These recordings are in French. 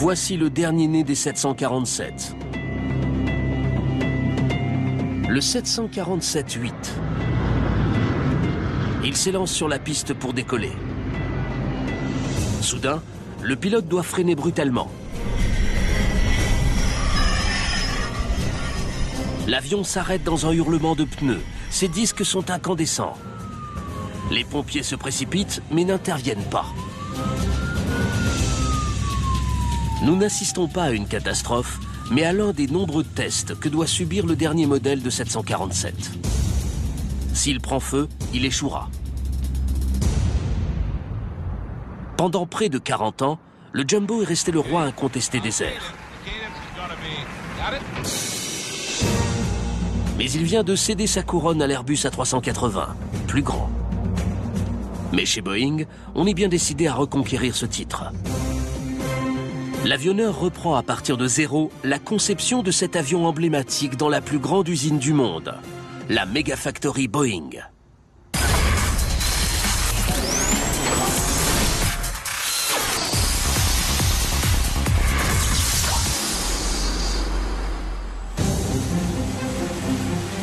Voici le dernier né des 747. Le 747-8. Il s'élance sur la piste pour décoller. Soudain, le pilote doit freiner brutalement. L'avion s'arrête dans un hurlement de pneus. Ses disques sont incandescents. Les pompiers se précipitent, mais n'interviennent pas. Nous n'assistons pas à une catastrophe, mais à l'un des nombreux tests que doit subir le dernier modèle de 747. S'il prend feu, il échouera. Pendant près de 40 ans, le Jumbo est resté le roi incontesté des airs. Mais il vient de céder sa couronne à l'Airbus A380, plus grand. Mais chez Boeing, on est bien décidé à reconquérir ce titre. L'avionneur reprend à partir de zéro la conception de cet avion emblématique dans la plus grande usine du monde, la Mega Factory Boeing.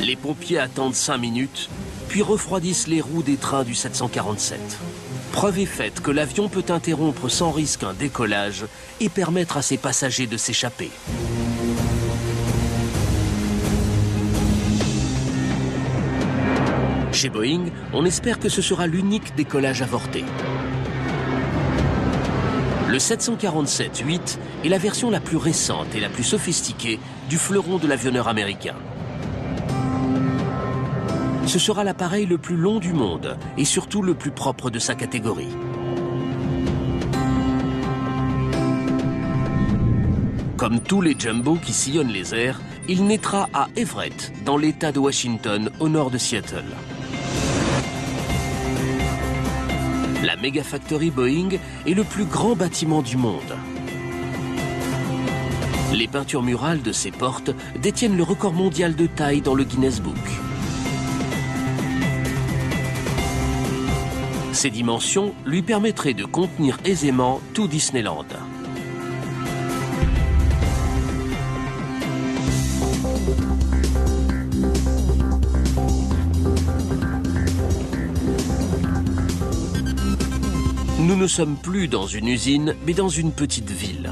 Les pompiers attendent 5 minutes, puis refroidissent les roues des trains du 747. Preuve est faite que l'avion peut interrompre sans risque un décollage et permettre à ses passagers de s'échapper. Chez Boeing, on espère que ce sera l'unique décollage avorté. Le 747-8 est la version la plus récente et la plus sophistiquée du fleuron de l'avionneur américain. Ce sera l'appareil le plus long du monde et surtout le plus propre de sa catégorie. Comme tous les Jumbo qui sillonnent les airs, il naîtra à Everett, dans l'État de Washington, au nord de Seattle. La Mega Factory Boeing est le plus grand bâtiment du monde. Les peintures murales de ses portes détiennent le record mondial de taille dans le Guinness Book. Ces dimensions lui permettraient de contenir aisément tout Disneyland. Nous ne sommes plus dans une usine, mais dans une petite ville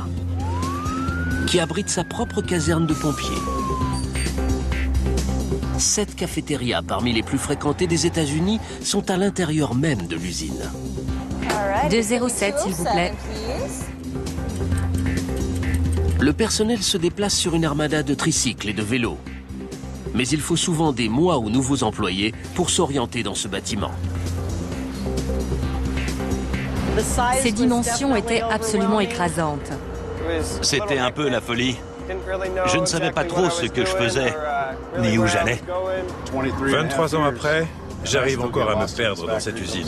qui abrite sa propre caserne de pompiers. 7 cafétérias parmi les plus fréquentées des États-Unis sont à l'intérieur même de l'usine. 207, s'il vous plaît. Le personnel se déplace sur une armada de tricycles et de vélos. Mais il faut souvent des mois aux nouveaux employés pour s'orienter dans ce bâtiment. Ces dimensions étaient absolument écrasantes. C'était un peu la folie. Je ne savais pas trop ce que je faisais, ni où j'allais. 23 ans après, j'arrive encore à me perdre dans cette usine.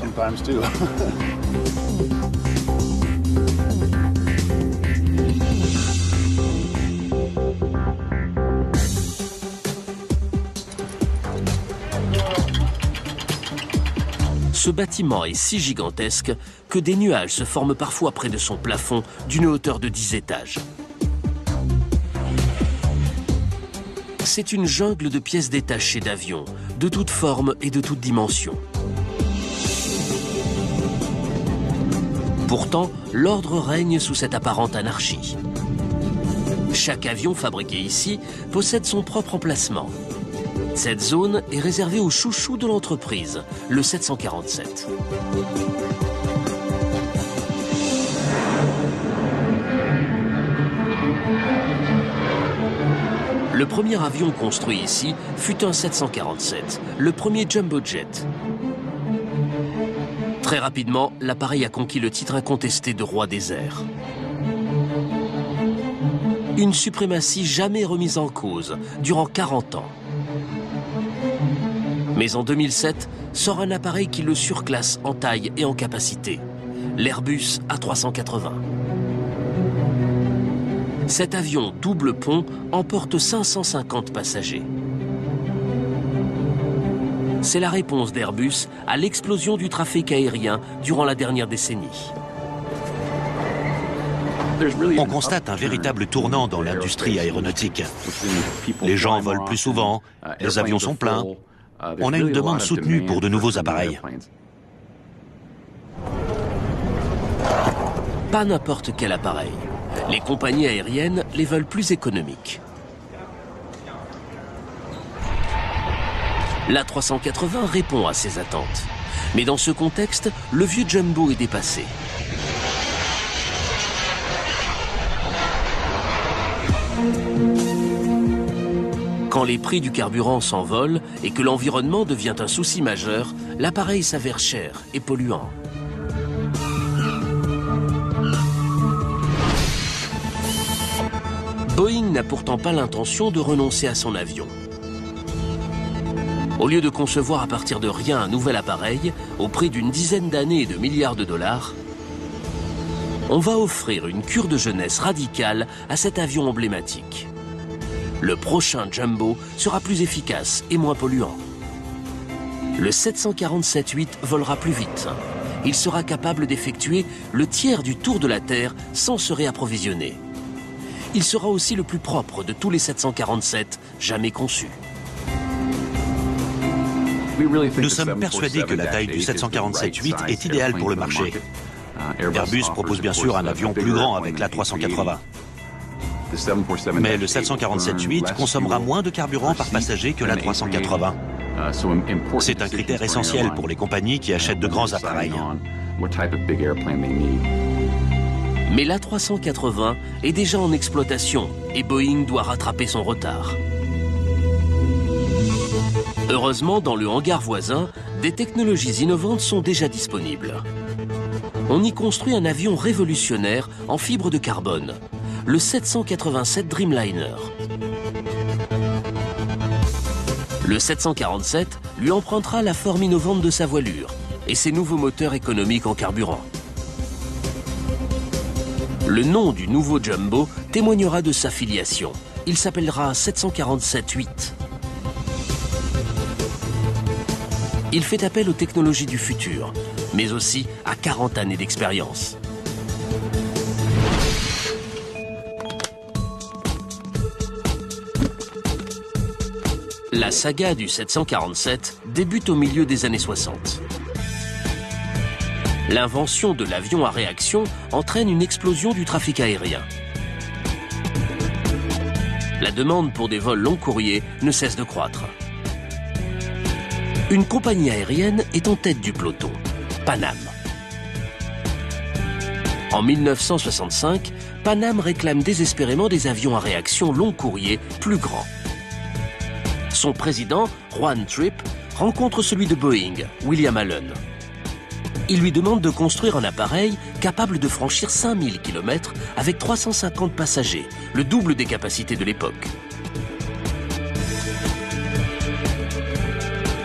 Ce bâtiment est si gigantesque que des nuages se forment parfois près de son plafond d'une hauteur de 10 étages. C'est une jungle de pièces détachées d'avions, de toutes formes et de toutes dimensions. Pourtant, l'ordre règne sous cette apparente anarchie. Chaque avion fabriqué ici possède son propre emplacement. Cette zone est réservée au chouchou de l'entreprise, le 747. Le premier avion construit ici fut un 747, le premier Jumbo Jet. Très rapidement, l'appareil a conquis le titre incontesté de roi des airs. Une suprématie jamais remise en cause durant 40 ans. Mais en 2007, sort un appareil qui le surclasse en taille et en capacité, l'Airbus A380. Cet avion double pont emporte 550 passagers. C'est la réponse d'Airbus à l'explosion du trafic aérien durant la dernière décennie. On constate un véritable tournant dans l'industrie aéronautique. Les gens volent plus souvent, les avions sont pleins. On a une demande soutenue pour de nouveaux appareils. Pas n'importe quel appareil. Les compagnies aériennes les veulent plus économiques. L'A380 répond à ces attentes. Mais dans ce contexte, le vieux Jumbo est dépassé. Quand les prix du carburant s'envolent et que l'environnement devient un souci majeur, l'appareil s'avère cher et polluant. Boeing n'a pourtant pas l'intention de renoncer à son avion. Au lieu de concevoir à partir de rien un nouvel appareil, au prix d'une dizaine d'années et de milliards de dollars, on va offrir une cure de jeunesse radicale à cet avion emblématique. Le prochain Jumbo sera plus efficace et moins polluant. Le 747-8 volera plus vite. Il sera capable d'effectuer le tiers du tour de la Terre sans se réapprovisionner. Il sera aussi le plus propre de tous les 747 jamais conçus. Nous sommes persuadés que la taille du 747-8 est idéale pour le marché. Airbus propose bien sûr un avion plus grand avec l'A380. Mais le 747-8 consommera moins de carburant par passager que l'A380. C'est un critère essentiel pour les compagnies qui achètent de grands appareils. Mais l'A380 est déjà en exploitation et Boeing doit rattraper son retard. Heureusement, dans le hangar voisin, des technologies innovantes sont déjà disponibles. On y construit un avion révolutionnaire en fibre de carbone, le 787 Dreamliner. Le 747 lui empruntera la forme innovante de sa voilure et ses nouveaux moteurs économiques en carburant. Le nom du nouveau Jumbo témoignera de sa filiation. Il s'appellera 747-8. Il fait appel aux technologies du futur, mais aussi à 40 années d'expérience. La saga du 747 débute au milieu des années 60. L'invention de l'avion à réaction entraîne une explosion du trafic aérien. La demande pour des vols long courriers ne cesse de croître. Une compagnie aérienne est en tête du peloton, Pan Am. En 1965, Pan Am réclame désespérément des avions à réaction long courrier plus grands. Son président, Juan Trippe, rencontre celui de Boeing, William Allen. Il lui demande de construire un appareil capable de franchir 5000 km avec 350 passagers, le double des capacités de l'époque.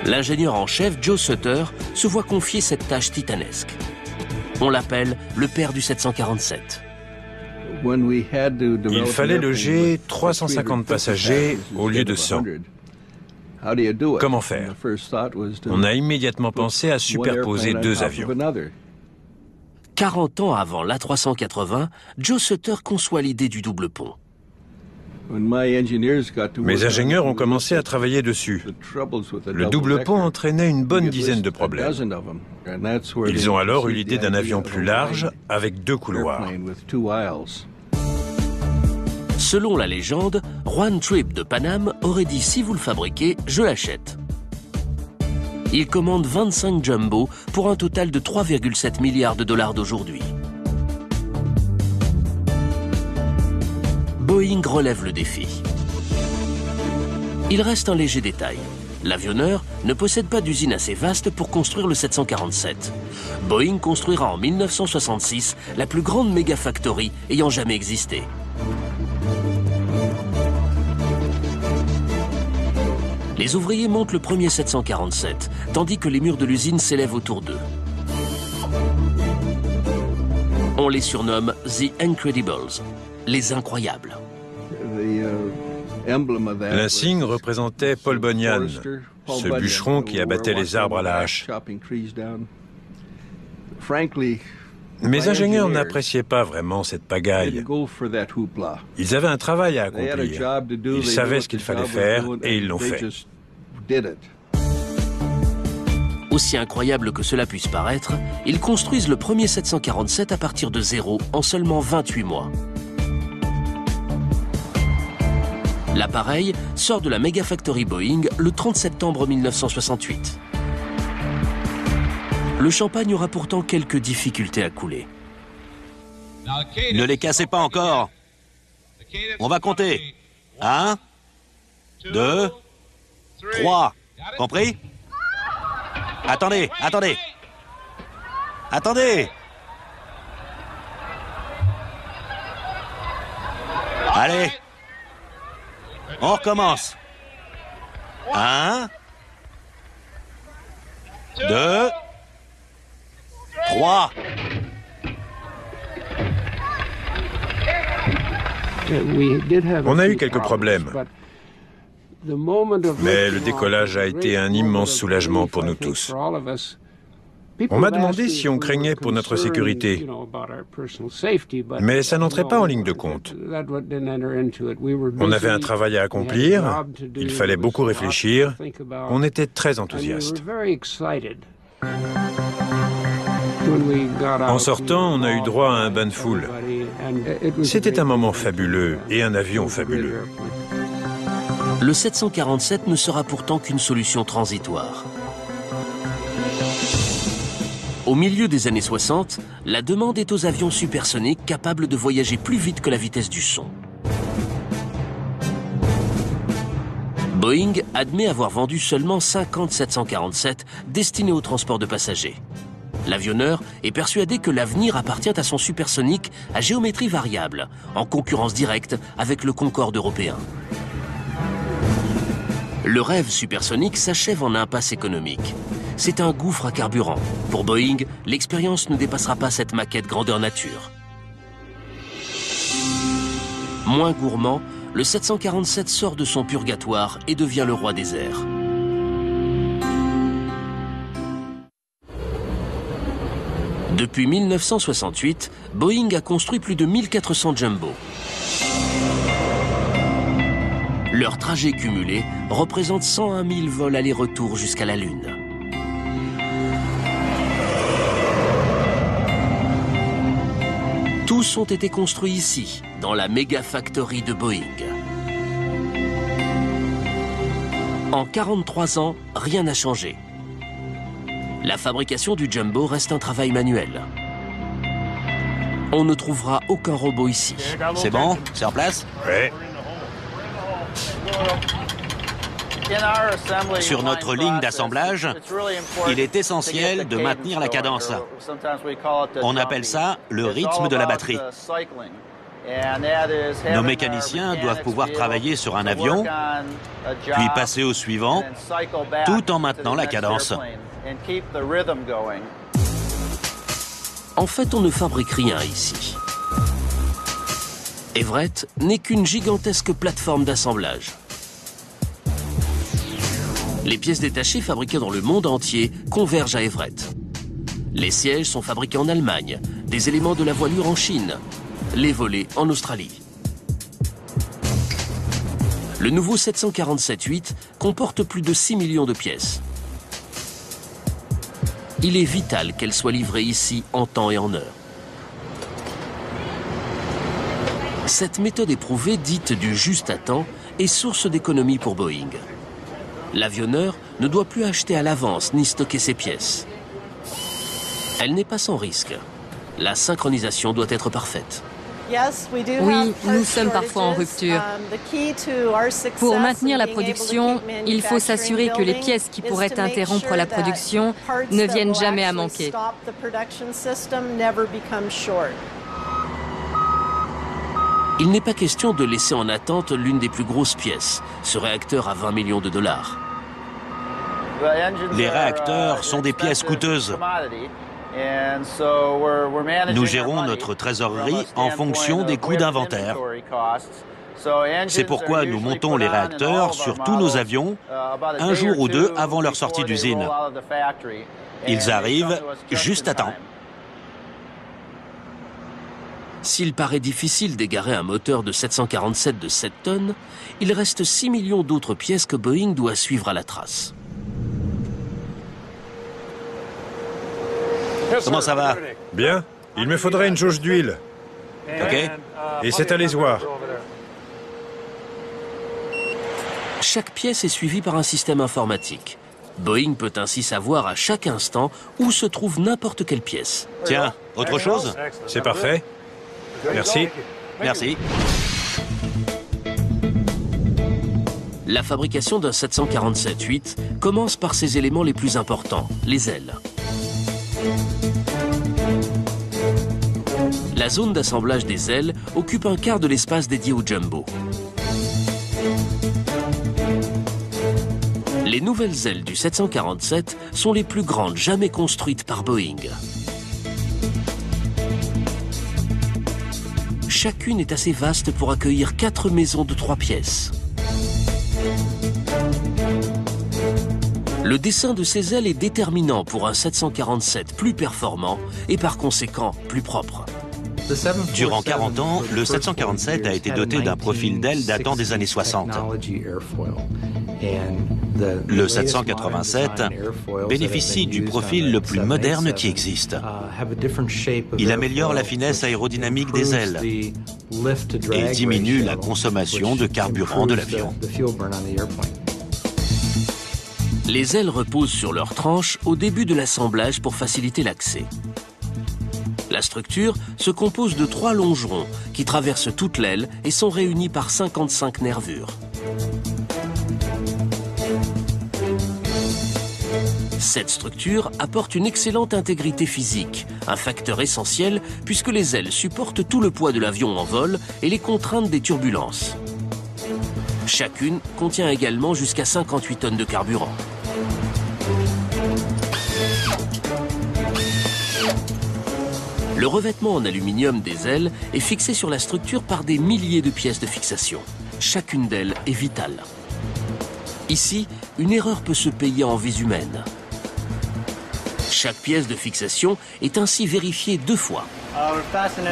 L'ingénieur en chef, Joe Sutter, se voit confier cette tâche titanesque. On l'appelle le père du 747. Il fallait loger 350 passagers au lieu de 100. Comment faire? On a immédiatement pensé à superposer deux avions. 40 ans avant l'A380, Joe Sutter conçoit l'idée du double pont. Mes ingénieurs ont commencé à travailler dessus. Le double pont entraînait une bonne dizaine de problèmes. Ils ont alors eu l'idée d'un avion plus large avec deux couloirs. Selon la légende, Juan Trippe de Pan Am aurait dit « Si vous le fabriquez, je l'achète ». Il commande 25 Jumbo pour un total de 3,7 milliards de dollars d'aujourd'hui. Boeing relève le défi. Il reste un léger détail. L'avionneur ne possède pas d'usine assez vaste pour construire le 747. Boeing construira en 1966 la plus grande méga factory ayant jamais existé. Les ouvriers montent le premier 747, tandis que les murs de l'usine s'élèvent autour d'eux. On les surnomme The Incredibles, les incroyables. L'insigne représentait Paul Bunyan, ce bûcheron qui abattait les arbres à la hache. Mes ingénieurs n'appréciaient pas vraiment cette pagaille. Ils avaient un travail à accomplir. Ils savaient ce qu'il fallait faire et ils l'ont fait. Aussi incroyable que cela puisse paraître, ils construisent le premier 747 à partir de zéro en seulement 28 mois. L'appareil sort de la Mega Factory Boeing le 30 septembre 1968. Le champagne aura pourtant quelques difficultés à couler. Ne les cassez pas encore. On va compter. 1, 2, 3. Compris? Attendez, attendez. Attendez. Allez. On recommence. 1, 2, 3. On a eu quelques problèmes. Mais le décollage a été un immense soulagement pour nous tous. On m'a demandé si on craignait pour notre sécurité, mais ça n'entrait pas en ligne de compte. On avait un travail à accomplir, il fallait beaucoup réfléchir, on était très enthousiastes. En sortant, on a eu droit à un bain de foule. C'était un moment fabuleux et un avion fabuleux. Le 747 ne sera pourtant qu'une solution transitoire. Au milieu des années 60, la demande est aux avions supersoniques capables de voyager plus vite que la vitesse du son. Boeing admet avoir vendu seulement 50 747 destinés au transport de passagers. L'avionneur est persuadé que l'avenir appartient à son supersonique à géométrie variable, en concurrence directe avec le Concorde européen. Le rêve supersonique s'achève en impasse économique. C'est un gouffre à carburant. Pour Boeing, l'expérience ne dépassera pas cette maquette grandeur nature. Moins gourmand, le 747 sort de son purgatoire et devient le roi des airs. Depuis 1968, Boeing a construit plus de 1400 Jumbo. Leur trajet cumulé représente 101 000 vols aller-retour jusqu'à la Lune. Tous ont été construits ici, dans la Mega Factory de Boeing. En 43 ans, rien n'a changé. La fabrication du Jumbo reste un travail manuel. On ne trouvera aucun robot ici. C'est bon? C'est en place? Ouais. Sur notre ligne d'assemblage, il est essentiel de maintenir la cadence. On appelle ça le rythme de la batterie. Nos mécaniciens doivent pouvoir travailler sur un avion, puis passer au suivant, tout en maintenant la cadence. En fait, on ne fabrique rien ici. Everett n'est qu'une gigantesque plateforme d'assemblage. Les pièces détachées fabriquées dans le monde entier convergent à Everett. Les sièges sont fabriqués en Allemagne, des éléments de la voilure en Chine, les volets en Australie. Le nouveau 747-8 comporte plus de 6 millions de pièces. Il est vital qu'elles soient livrées ici en temps et en heure. Cette méthode éprouvée, dite du juste à temps, est source d'économie pour Boeing. L'avionneur ne doit plus acheter à l'avance ni stocker ses pièces. Elle n'est pas sans risque. La synchronisation doit être parfaite. Oui, nous sommes parfois en rupture. Pour maintenir la production, il faut s'assurer que les pièces qui pourraient interrompre la production ne viennent jamais à manquer. Il n'est pas question de laisser en attente l'une des plus grosses pièces, ce réacteur à 20 millions de dollars. Les réacteurs sont des pièces coûteuses. Nous gérons notre trésorerie en fonction des coûts d'inventaire. C'est pourquoi nous montons les réacteurs sur tous nos avions un jour ou deux avant leur sortie d'usine. Ils arrivent juste à temps. S'il paraît difficile d'égarer un moteur de 747 de 7 tonnes, il reste 6 millions d'autres pièces que Boeing doit suivre à la trace. Comment ça va? Bien. Il me faudrait une jauge d'huile. Ok. Et c'est à l'ésoir. Chaque pièce est suivie par un système informatique. Boeing peut ainsi savoir à chaque instant où se trouve n'importe quelle pièce. Tiens, autre chose? C'est parfait. Merci. Merci. La fabrication d'un 747-8 commence par ses éléments les plus importants, les ailes. La zone d'assemblage des ailes occupe un quart de l'espace dédié au jumbo. Les nouvelles ailes du 747 sont les plus grandes jamais construites par Boeing. Chacune est assez vaste pour accueillir 4 maisons de 3 pièces. Le dessin de ces ailes est déterminant pour un 747 plus performant et par conséquent plus propre. Durant 40 ans, le 747 a été doté d'un profil d'aile datant des années 60. Le 787 bénéficie du profil le plus moderne qui existe. Il améliore la finesse aérodynamique des ailes et diminue la consommation de carburant de l'avion. Les ailes reposent sur leurs tranches au début de l'assemblage pour faciliter l'accès. La structure se compose de 3 longerons qui traversent toute l'aile et sont réunis par 55 nervures. Cette structure apporte une excellente intégrité physique, un facteur essentiel puisque les ailes supportent tout le poids de l'avion en vol et les contraintes des turbulences. Chacune contient également jusqu'à 58 tonnes de carburant. Le revêtement en aluminium des ailes est fixé sur la structure par des milliers de pièces de fixation. Chacune d'elles est vitale. Ici, une erreur peut se payer en vies humaines. Chaque pièce de fixation est ainsi vérifiée 2 fois.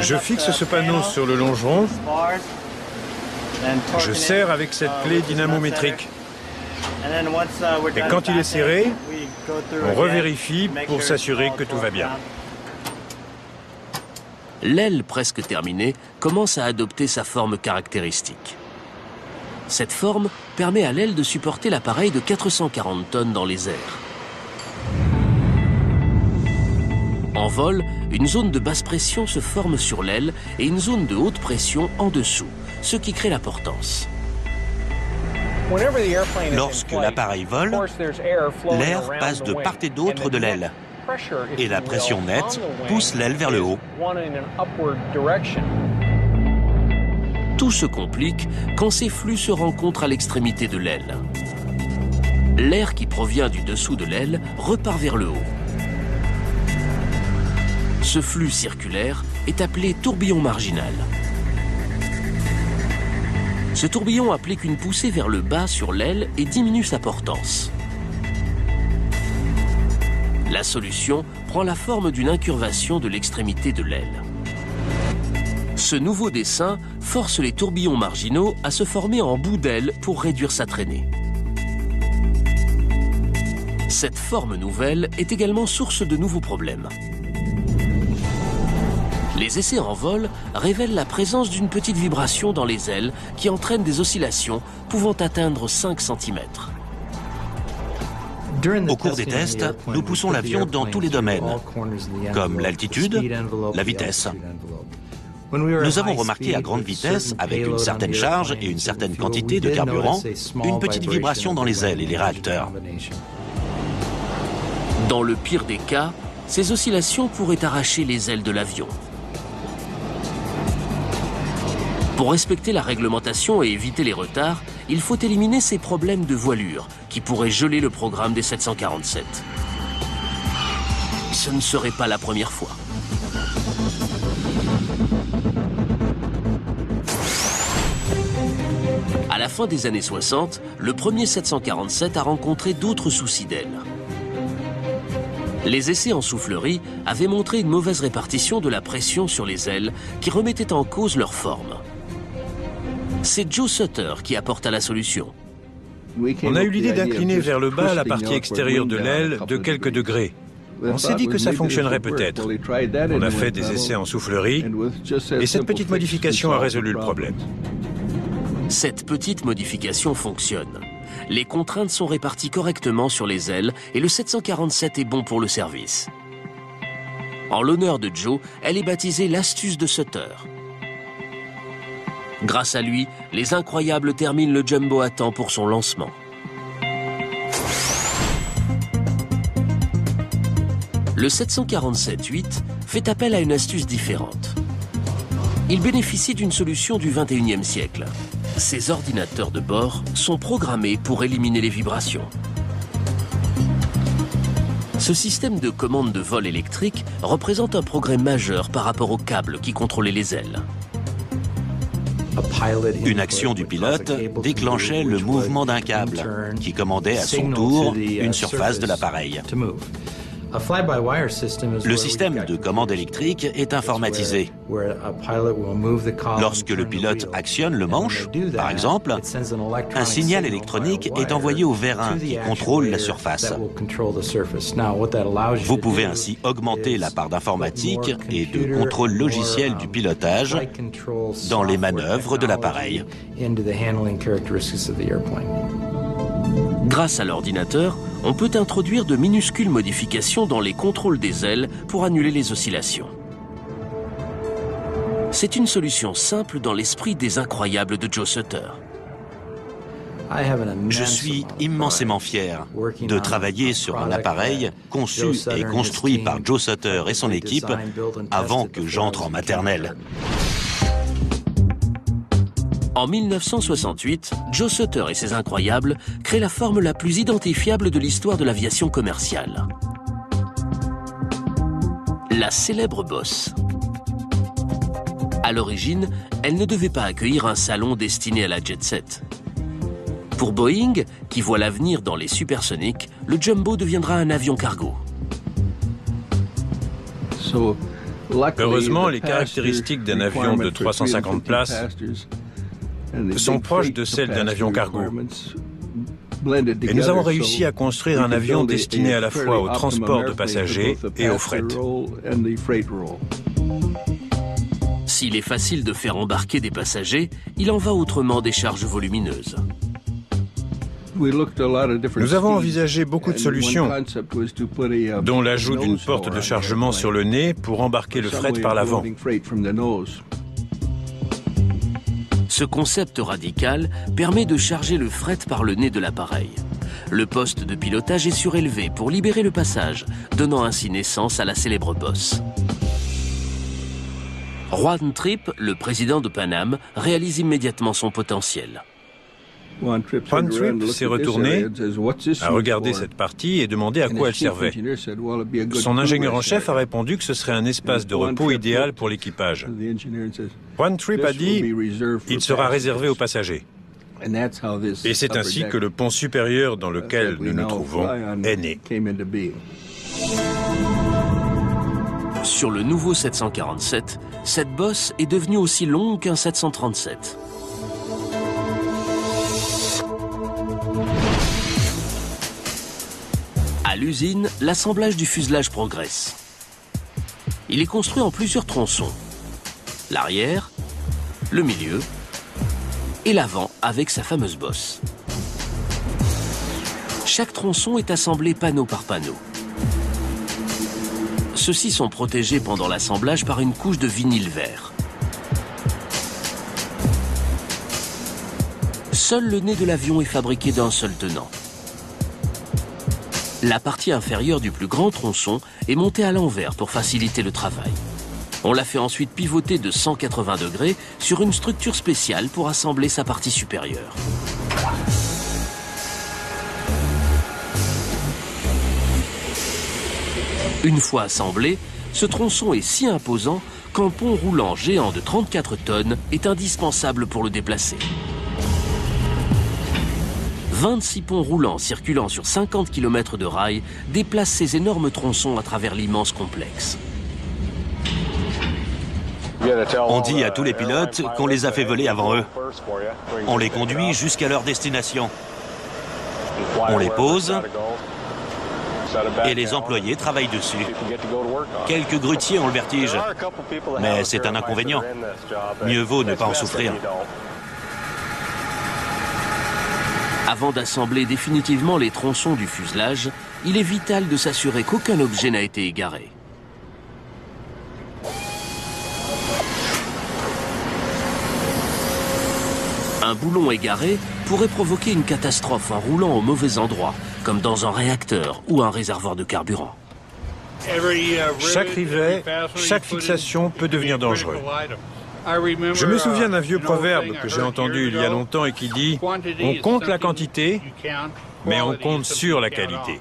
Je fixe ce panneau sur le longeron. Je serre avec cette clé dynamométrique. Et quand il est serré, on revérifie pour s'assurer que tout va bien. L'aile presque terminée commence à adopter sa forme caractéristique. Cette forme permet à l'aile de supporter l'appareil de 440 tonnes dans les airs. En vol, une zone de basse pression se forme sur l'aile et une zone de haute pression en dessous, ce qui crée la portance. Lorsque l'appareil vole, l'air passe de part et d'autre de l'aile. Et la pression nette pousse l'aile vers le haut. Tout se complique quand ces flux se rencontrent à l'extrémité de l'aile. L'air qui provient du dessous de l'aile repart vers le haut. Ce flux circulaire est appelé tourbillon marginal. Ce tourbillon applique une poussée vers le bas sur l'aile et diminue sa portance. La solution prend la forme d'une incurvation de l'extrémité de l'aile. Ce nouveau dessin force les tourbillons marginaux à se former en bout d'aile pour réduire sa traînée. Cette forme nouvelle est également source de nouveaux problèmes. Les essais en vol révèlent la présence d'une petite vibration dans les ailes qui entraîne des oscillations pouvant atteindre 5 cm. Au cours des tests, nous poussons l'avion dans tous les domaines, comme l'altitude, la vitesse. Nous avons remarqué à grande vitesse, avec une certaine charge et une certaine quantité de carburant, une petite vibration dans les ailes et les réacteurs. Dans le pire des cas, ces oscillations pourraient arracher les ailes de l'avion. Pour respecter la réglementation et éviter les retards, il faut éliminer ces problèmes de voilure qui pourraient geler le programme des 747. Ce ne serait pas la première fois. À la fin des années 60, le premier 747 a rencontré d'autres soucis d'aile. Les essais en soufflerie avaient montré une mauvaise répartition de la pression sur les ailes qui remettait en cause leur forme. C'est Joe Sutter qui apporta la solution. On a eu l'idée d'incliner vers le bas la partie extérieure de l'aile de quelques degrés. On s'est dit que ça fonctionnerait peut-être. On a fait des essais en soufflerie et cette petite modification a résolu le problème. Cette petite modification fonctionne. Les contraintes sont réparties correctement sur les ailes et le 747 est bon pour le service. En l'honneur de Joe, elle est baptisée l'astuce de Sutter. Grâce à lui, les incroyables terminent le Jumbo à temps pour son lancement. Le 747-8 fait appel à une astuce différente. Il bénéficie d'une solution du 21e siècle. Ces ordinateurs de bord sont programmés pour éliminer les vibrations. Ce système de commande de vol électrique représente un progrès majeur par rapport aux câbles qui contrôlaient les ailes. Une action du pilote déclenchait le mouvement d'un câble qui commandait à son tour une surface de l'appareil. Le système de commande électrique est informatisé. Lorsque le pilote actionne le manche, par exemple, un signal électronique est envoyé au vérin qui contrôle la surface. Vous pouvez ainsi augmenter la part d'informatique et de contrôle logiciel du pilotage dans les manœuvres de l'appareil. Grâce à l'ordinateur, on peut introduire de minuscules modifications dans les contrôles des ailes pour annuler les oscillations. C'est une solution simple dans l'esprit des incroyables de Joe Sutter. Je suis immensément fier de travailler sur un appareil conçu et construit par Joe Sutter et son équipe avant que j'entre en maternelle. En 1968, Joe Sutter et ses incroyables créent la forme la plus identifiable de l'histoire de l'aviation commerciale. La célèbre bosse. À l'origine, elle ne devait pas accueillir un salon destiné à la jet-set. Pour Boeing, qui voit l'avenir dans les supersoniques, le Jumbo deviendra un avion cargo. Heureusement, les caractéristiques d'un avion de 350 places sont proches de celles d'un avion cargo. Et nous avons réussi à construire un avion destiné à la fois au transport de passagers et au fret. S'il est facile de faire embarquer des passagers, il en va autrement des charges volumineuses. Nous avons envisagé beaucoup de solutions, dont l'ajout d'une porte de chargement sur le nez pour embarquer le fret par l'avant. Ce concept radical permet de charger le fret par le nez de l'appareil. Le poste de pilotage est surélevé pour libérer le passage, donnant ainsi naissance à la célèbre bosse. Juan Trippe, le président de Pan Am, réalise immédiatement son potentiel. Juan Trippe s'est retourné, a regardé cette partie et demandé à quoi elle servait. Son ingénieur en chef a répondu que ce serait un espace de repos idéal pour l'équipage. Juan Trippe a dit « Il sera réservé aux passagers ». Et c'est ainsi que le pont supérieur dans lequel nous nous trouvons est né. Sur le nouveau 747, cette bosse est devenue aussi longue qu'un 737. À l'usine, l'assemblage du fuselage progresse. Il est construit en plusieurs tronçons. L'arrière, le milieu et l'avant avec sa fameuse bosse. Chaque tronçon est assemblé panneau par panneau. Ceux-ci sont protégés pendant l'assemblage par une couche de vinyle vert. Seul le nez de l'avion est fabriqué d'un seul tenant. La partie inférieure du plus grand tronçon est montée à l'envers pour faciliter le travail. On l'a fait ensuite pivoter de 180 degrés sur une structure spéciale pour assembler sa partie supérieure. Une fois assemblé, ce tronçon est si imposant qu'un pont roulant géant de 34 tonnes est indispensable pour le déplacer. 26 ponts roulants circulant sur 50 km de rails déplacent ces énormes tronçons à travers l'immense complexe. On dit à tous les pilotes qu'on les a fait voler avant eux. On les conduit jusqu'à leur destination. On les pose et les employés travaillent dessus. Quelques grutiers ont le vertige, mais c'est un inconvénient. Mieux vaut ne pas en souffrir. Avant d'assembler définitivement les tronçons du fuselage, il est vital de s'assurer qu'aucun objet n'a été égaré. Un boulon égaré pourrait provoquer une catastrophe en roulant au mauvais endroit, comme dans un réacteur ou un réservoir de carburant. Chaque rivet, chaque fixation peut devenir dangereux. Je me souviens d'un vieux proverbe que j'ai entendu il y a longtemps et qui dit « On compte la quantité, mais on compte sur la qualité ».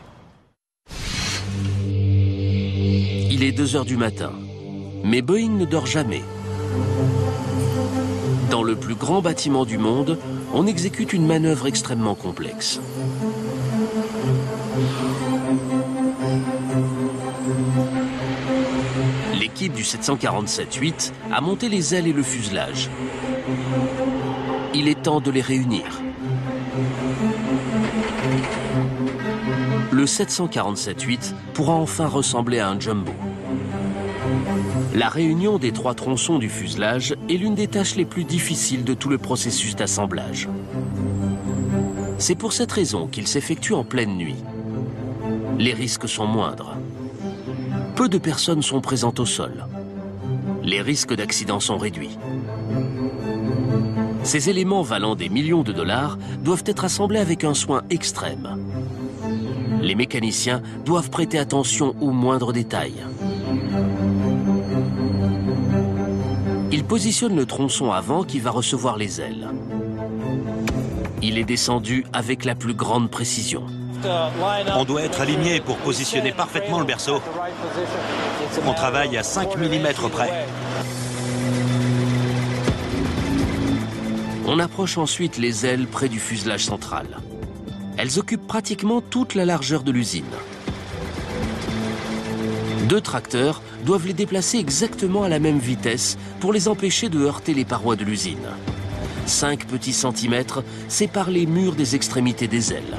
Il est 2 heures du matin, mais Boeing ne dort jamais. Dans le plus grand bâtiment du monde, on exécute une manœuvre extrêmement complexe. L'équipe du 747-8 a monté les ailes et le fuselage. Il est temps de les réunir. Le 747-8 pourra enfin ressembler à un jumbo. La réunion des 3 tronçons du fuselage est l'une des tâches les plus difficiles de tout le processus d'assemblage. C'est pour cette raison qu'il s'effectue en pleine nuit. Les risques sont moindres. Peu de personnes sont présentes au sol. Les risques d'accident sont réduits. Ces éléments valant des millions de dollars doivent être assemblés avec un soin extrême. Les mécaniciens doivent prêter attention aux moindres détails. Ils positionnent le tronçon avant qui va recevoir les ailes. Il est descendu avec la plus grande précision. On doit être aligné pour positionner parfaitement le berceau. On travaille à 5 mm près. On approche ensuite les ailes près du fuselage central. Elles occupent pratiquement toute la largeur de l'usine. 2 tracteurs doivent les déplacer exactement à la même vitesse pour les empêcher de heurter les parois de l'usine. 5 petits centimètres séparent les murs des extrémités des ailes.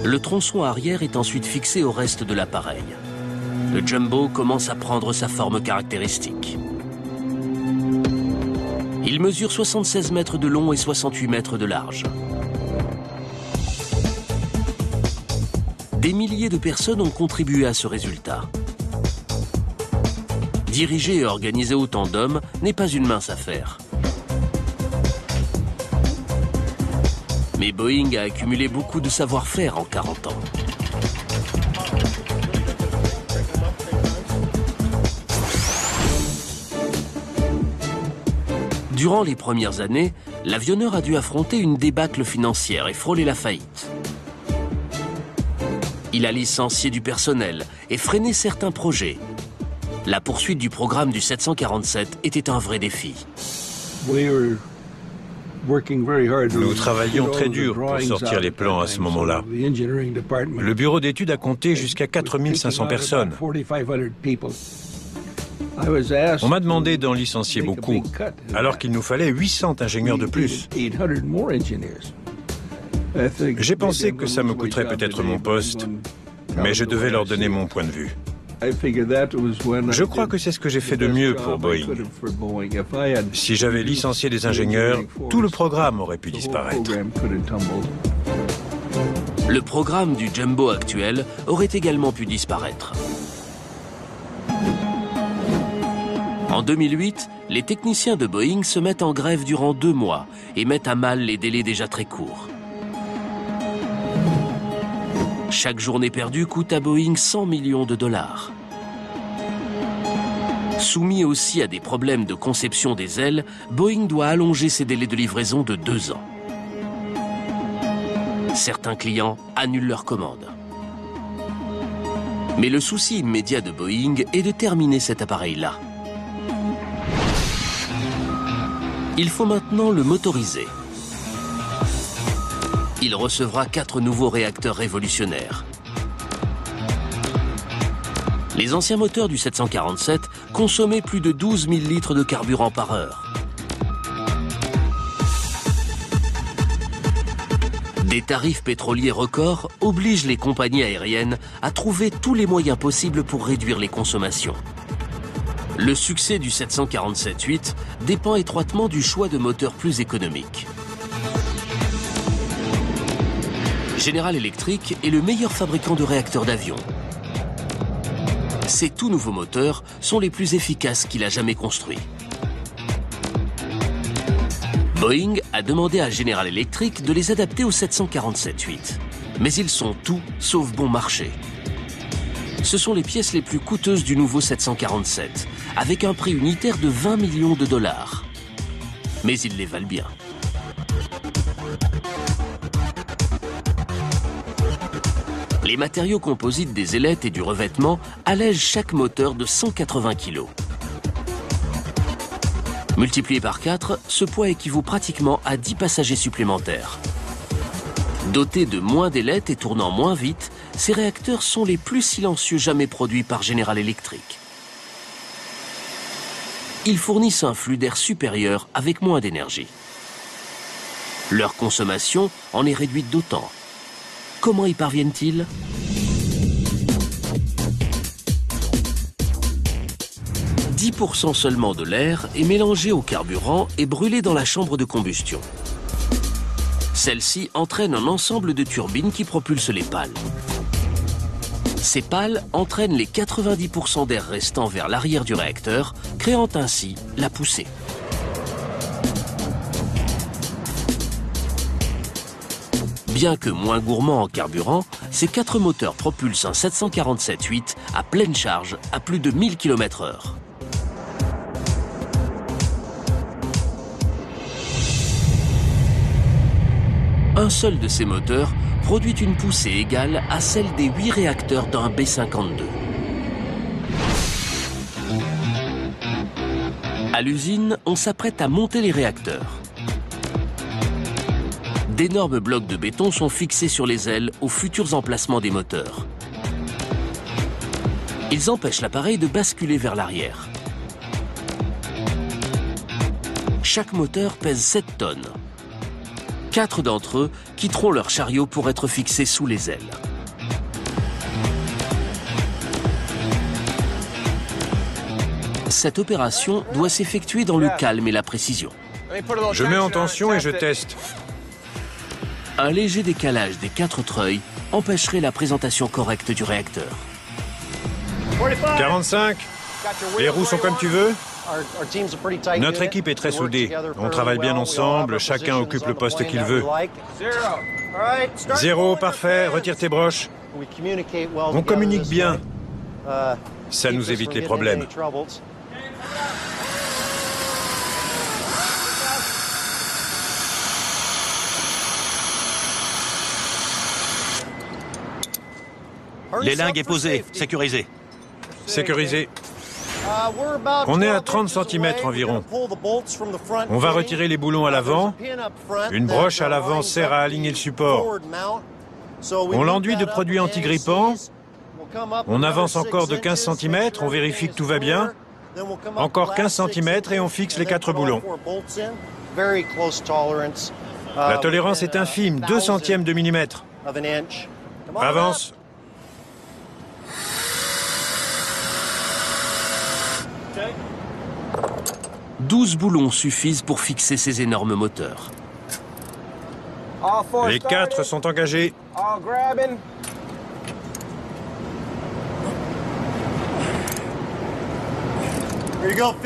Le tronçon arrière est ensuite fixé au reste de l'appareil. Le jumbo commence à prendre sa forme caractéristique. Il mesure 76 mètres de long et 68 mètres de large. Des milliers de personnes ont contribué à ce résultat. Diriger et organiser autant d'hommes n'est pas une mince affaire. Mais Boeing a accumulé beaucoup de savoir-faire en 40 ans. Durant les premières années, l'avionneur a dû affronter une débâcle financière et frôler la faillite. Il a licencié du personnel et freiné certains projets. La poursuite du programme du 747 était un vrai défi. Nous travaillions très dur pour sortir les plans à ce moment-là. Le bureau d'études a compté jusqu'à 4500 personnes. On m'a demandé d'en licencier beaucoup, alors qu'il nous fallait 800 ingénieurs de plus. J'ai pensé que ça me coûterait peut-être mon poste, mais je devais leur donner mon point de vue. Je crois que c'est ce que j'ai fait de mieux pour Boeing. Si j'avais licencié des ingénieurs, tout le programme aurait pu disparaître. Le programme du Jumbo actuel aurait également pu disparaître. En 2008, les techniciens de Boeing se mettent en grève durant 2 mois et mettent à mal les délais déjà très courts. Chaque journée perdue coûte à Boeing 100 millions de dollars. Soumis aussi à des problèmes de conception des ailes, Boeing doit allonger ses délais de livraison de 2 ans. Certains clients annulent leurs commandes. Mais le souci immédiat de Boeing est de terminer cet appareil-là. Il faut maintenant le motoriser. Il recevra 4 nouveaux réacteurs révolutionnaires. Les anciens moteurs du 747 consommaient plus de 12 000 litres de carburant par heure. Des tarifs pétroliers records obligent les compagnies aériennes à trouver tous les moyens possibles pour réduire les consommations. Le succès du 747-8 dépend étroitement du choix de moteurs plus économiques. General Electric est le meilleur fabricant de réacteurs d'avion. Ces tout nouveaux moteurs sont les plus efficaces qu'il a jamais construits. Boeing a demandé à General Electric de les adapter au 747-8. Mais ils sont tout sauf bon marché. Ce sont les pièces les plus coûteuses du nouveau 747, avec un prix unitaire de 20 millions de dollars. Mais ils les valent bien. Les matériaux composites des ailettes et du revêtement allègent chaque moteur de 180 kg. Multiplié par 4, ce poids équivaut pratiquement à 10 passagers supplémentaires. Dotés de moins d'ailettes et tournant moins vite, ces réacteurs sont les plus silencieux jamais produits par General Electric. Ils fournissent un flux d'air supérieur avec moins d'énergie. Leur consommation en est réduite d'autant. Comment y parviennent-ils ? « 10% seulement de l'air est mélangé au carburant et brûlé dans la chambre de combustion. Celle-ci entraîne un ensemble de turbines qui propulsent les pales. Ces pales entraînent les 90% d'air restant vers l'arrière du réacteur, créant ainsi la poussée. Bien que moins gourmands en carburant, ces 4 moteurs propulsent un 747-8 à pleine charge à plus de 1000 km/h. Un seul de ces moteurs produit une poussée égale à celle des 8 réacteurs d'un B-52. À l'usine, on s'apprête à monter les réacteurs. D'énormes blocs de béton sont fixés sur les ailes aux futurs emplacements des moteurs. Ils empêchent l'appareil de basculer vers l'arrière. Chaque moteur pèse 7 tonnes. 4 d'entre eux quitteront leur chariot pour être fixés sous les ailes. Cette opération doit s'effectuer dans le calme et la précision. Je mets en tension et je teste. Un léger décalage des 4 treuils empêcherait la présentation correcte du réacteur. 45. Les roues sont comme tu veux. Notre équipe est très soudée. On travaille bien ensemble, chacun occupe le poste qu'il veut. 0, parfait, retire tes broches. On communique bien. Ça nous évite les problèmes. L'élingue est posée, sécurisée. Sécurisé. On est à 30 cm environ. On va retirer les boulons à l'avant. Une broche à l'avant sert à aligner le support. On l'enduit de produits anti-grippants. On avance encore de 15 cm, on vérifie que tout va bien. Encore 15 cm et on fixe les 4 boulons. La tolérance est infime, 2 centièmes de millimètre. Avance. « 12 boulons suffisent pour fixer ces énormes moteurs. Les 4 sont engagés.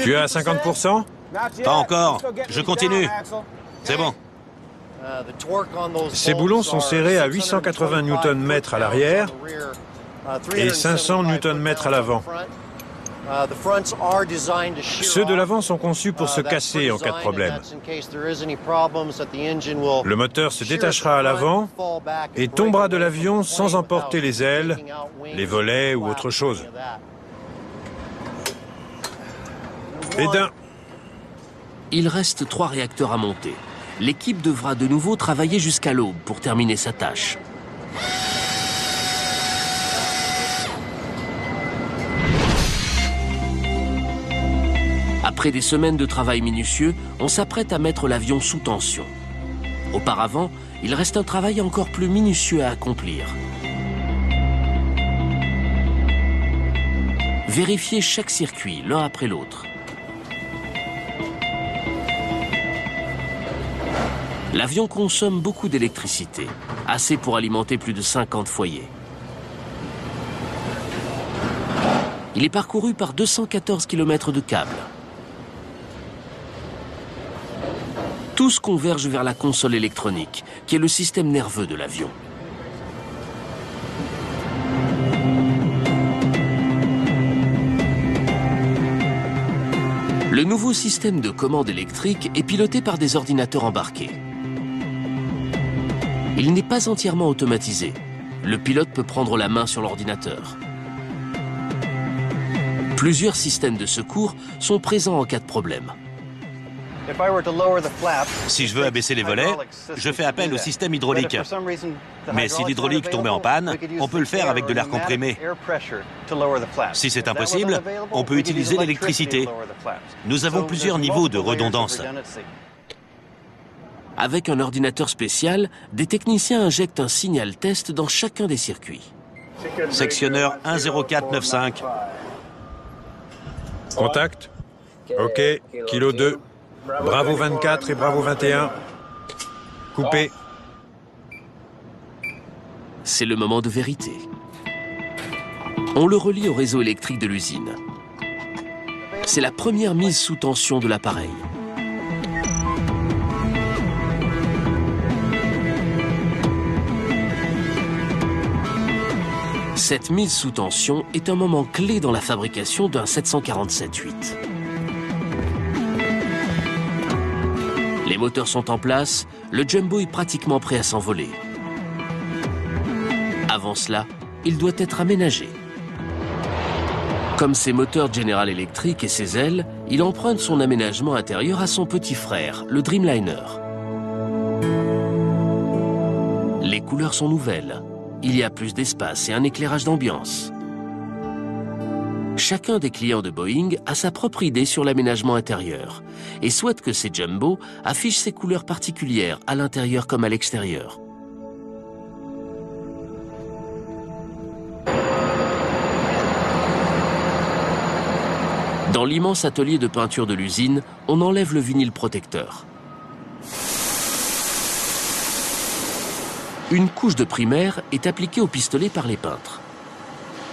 Tu es à 50%? Pas encore, je continue. C'est bon. Ces boulons sont serrés à 880 Nm à l'arrière et 500 Nm à l'avant. Ceux de l'avant sont conçus pour se casser en cas de problème. Le moteur se détachera à l'avant et tombera de l'avion sans emporter les ailes, les volets ou autre chose. Et d'un. Il reste 3 réacteurs à monter. L'équipe devra de nouveau travailler jusqu'à l'aube pour terminer sa tâche. Après des semaines de travail minutieux, on s'apprête à mettre l'avion sous tension. Auparavant, il reste un travail encore plus minutieux à accomplir. Vérifier chaque circuit, l'un après l'autre. L'avion consomme beaucoup d'électricité, assez pour alimenter plus de 50 foyers. Il est parcouru par 214 km de câbles. Tous convergent vers la console électronique, qui est le système nerveux de l'avion. Le nouveau système de commande électrique est piloté par des ordinateurs embarqués. Il n'est pas entièrement automatisé. Le pilote peut prendre la main sur l'ordinateur. Plusieurs systèmes de secours sont présents en cas de problème. Si je veux abaisser les volets, je fais appel au système hydraulique. Mais si l'hydraulique tombait en panne, on peut le faire avec de l'air comprimé. Si c'est impossible, on peut utiliser l'électricité. Nous avons plusieurs niveaux de redondance. Avec un ordinateur spécial, des techniciens injectent un signal test dans chacun des circuits. Sectionneur 10495. Contact. OK. Kilo 2. Bravo 24 et Bravo 21. Coupé. C'est le moment de vérité. On le relie au réseau électrique de l'usine. C'est la première mise sous tension de l'appareil. Cette mise sous tension est un moment clé dans la fabrication d'un 747-8. Les moteurs sont en place, le Jumbo est pratiquement prêt à s'envoler. Avant cela, il doit être aménagé. Comme ses moteurs General Electric et ses ailes, il emprunte son aménagement intérieur à son petit frère, le Dreamliner. Les couleurs sont nouvelles. Il y a plus d'espace et un éclairage d'ambiance. Chacun des clients de Boeing a sa propre idée sur l'aménagement intérieur et souhaite que ces Jumbo affichent ses couleurs particulières à l'intérieur comme à l'extérieur. Dans l'immense atelier de peinture de l'usine, on enlève le vinyle protecteur. Une couche de primaire est appliquée au pistolet par les peintres.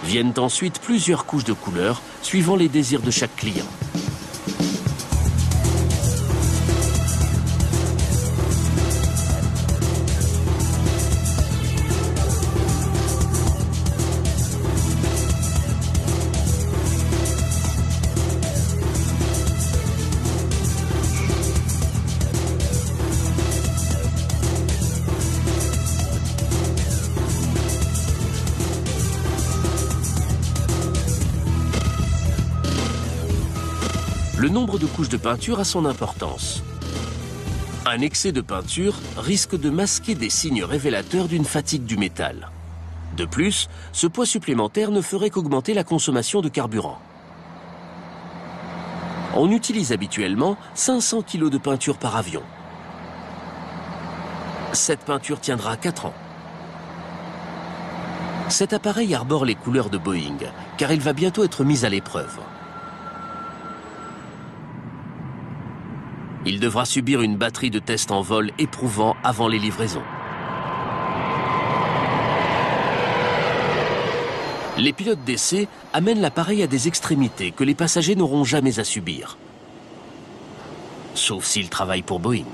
Viennent ensuite plusieurs couches de couleurs, suivant les désirs de chaque client. Le nombre de couches de peinture a son importance. Un excès de peinture risque de masquer des signes révélateurs d'une fatigue du métal. De plus, ce poids supplémentaire ne ferait qu'augmenter la consommation de carburant. On utilise habituellement 500 kg de peinture par avion. Cette peinture tiendra 4 ans. Cet appareil arbore les couleurs de Boeing, car il va bientôt être mis à l'épreuve. Il devra subir une batterie de tests en vol éprouvants avant les livraisons. Les pilotes d'essai amènent l'appareil à des extrémités que les passagers n'auront jamais à subir. Sauf s'ils travaillent pour Boeing.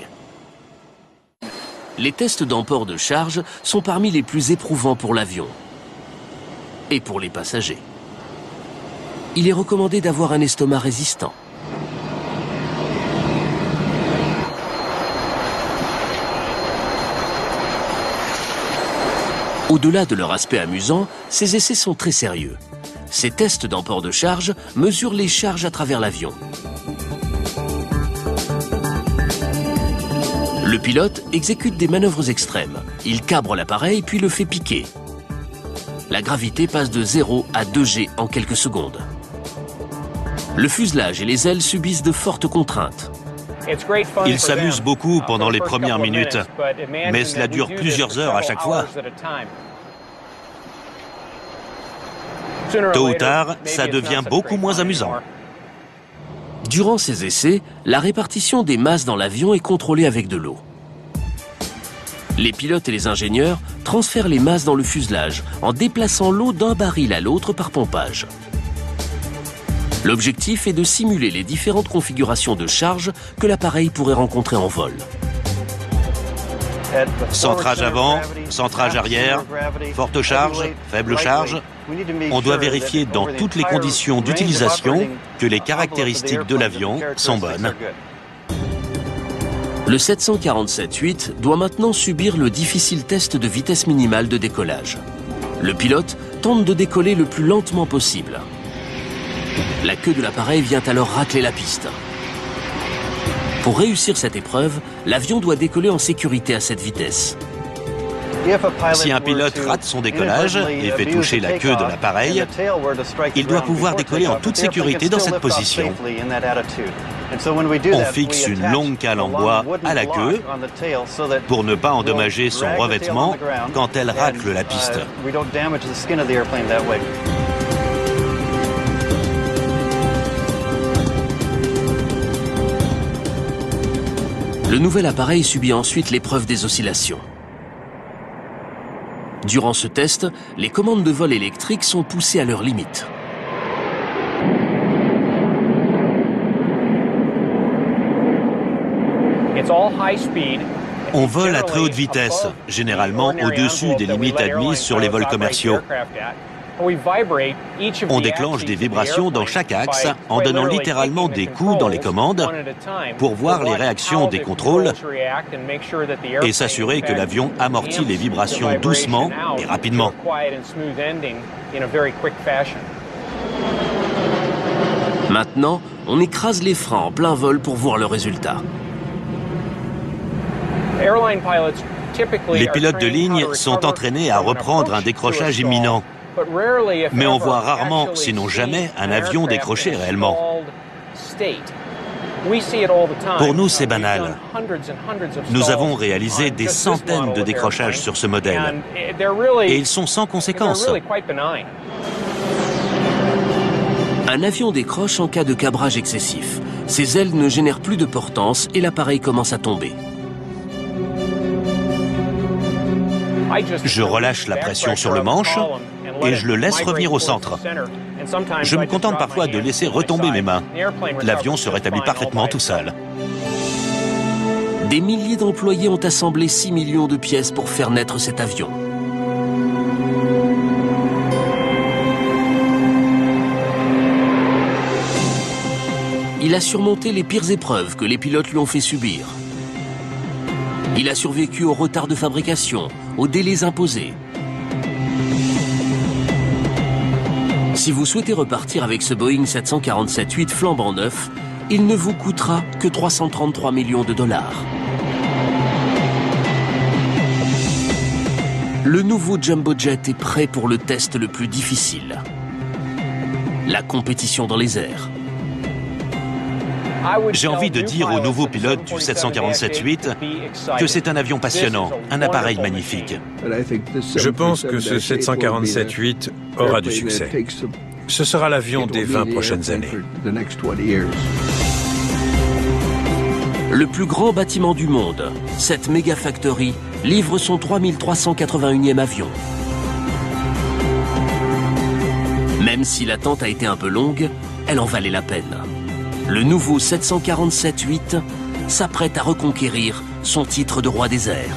Les tests d'emport de charge sont parmi les plus éprouvants pour l'avion. Et pour les passagers. Il est recommandé d'avoir un estomac résistant. Au-delà de leur aspect amusant, ces essais sont très sérieux. Ces tests d'emport de charge mesurent les charges à travers l'avion. Le pilote exécute des manœuvres extrêmes. Il cabre l'appareil puis le fait piquer. La gravité passe de 0 à 2G en quelques secondes. Le fuselage et les ailes subissent de fortes contraintes. Ils s'amusent beaucoup pendant les premières minutes, mais cela dure plusieurs heures à chaque fois. Tôt ou tard, ça devient beaucoup moins amusant. Durant ces essais, la répartition des masses dans l'avion est contrôlée avec de l'eau. Les pilotes et les ingénieurs transfèrent les masses dans le fuselage en déplaçant l'eau d'un baril à l'autre par pompage. L'objectif est de simuler les différentes configurations de charge que l'appareil pourrait rencontrer en vol. Centrage avant, centrage arrière, forte charge, faible charge. On doit vérifier dans toutes les conditions d'utilisation que les caractéristiques de l'avion sont bonnes. Le 747-8 doit maintenant subir le difficile test de vitesse minimale de décollage. Le pilote tente de décoller le plus lentement possible. La queue de l'appareil vient alors racler la piste. Pour réussir cette épreuve, l'avion doit décoller en sécurité à cette vitesse. Si un pilote rate son décollage et fait toucher la queue de l'appareil, il doit pouvoir décoller en toute sécurité dans cette position. On fixe une longue cale en bois à la queue pour ne pas endommager son revêtement quand elle racle la piste. Le nouvel appareil subit ensuite l'épreuve des oscillations. Durant ce test, les commandes de vol électriques sont poussées à leur limite. On vole à très haute vitesse, généralement au-dessus des limites admises sur les vols commerciaux. On déclenche des vibrations dans chaque axe en donnant littéralement des coups dans les commandes pour voir les réactions des contrôles et s'assurer que l'avion amortit les vibrations doucement et rapidement. Maintenant, on écrase les freins en plein vol pour voir le résultat. Les pilotes de ligne sont entraînés à reprendre un décrochage imminent. Mais on voit rarement, sinon jamais, un avion décrocher réellement. Pour nous, c'est banal. Nous avons réalisé des centaines de décrochages sur ce modèle. Et ils sont sans conséquence. Un avion décroche en cas de cabrage excessif. Ses ailes ne génèrent plus de portance et l'appareil commence à tomber. Je relâche la pression sur le manche et je le laisse revenir au centre. Je me contente parfois de laisser retomber mes mains. L'avion se rétablit parfaitement tout seul. Des milliers d'employés ont assemblé 6 millions de pièces pour faire naître cet avion. Il a surmonté les pires épreuves que les pilotes lui ont fait subir. Il a survécu aux retards de fabrication, aux délais imposés. Si vous souhaitez repartir avec ce Boeing 747-8 flambant neuf, il ne vous coûtera que 333 millions de dollars. Le nouveau Jumbo Jet est prêt pour le test le plus difficile. La compétition dans les airs. J'ai envie de dire aux nouveaux pilotes du 747-8 que c'est un avion passionnant, un appareil magnifique. Je pense que ce 747-8 aura du succès. Ce sera l'avion des 20 prochaines années. Le plus grand bâtiment du monde, cette Mega Factory, livre son 3381e avion. Même si l'attente a été un peu longue, elle en valait la peine. Le nouveau 747-8 s'apprête à reconquérir son titre de roi des airs.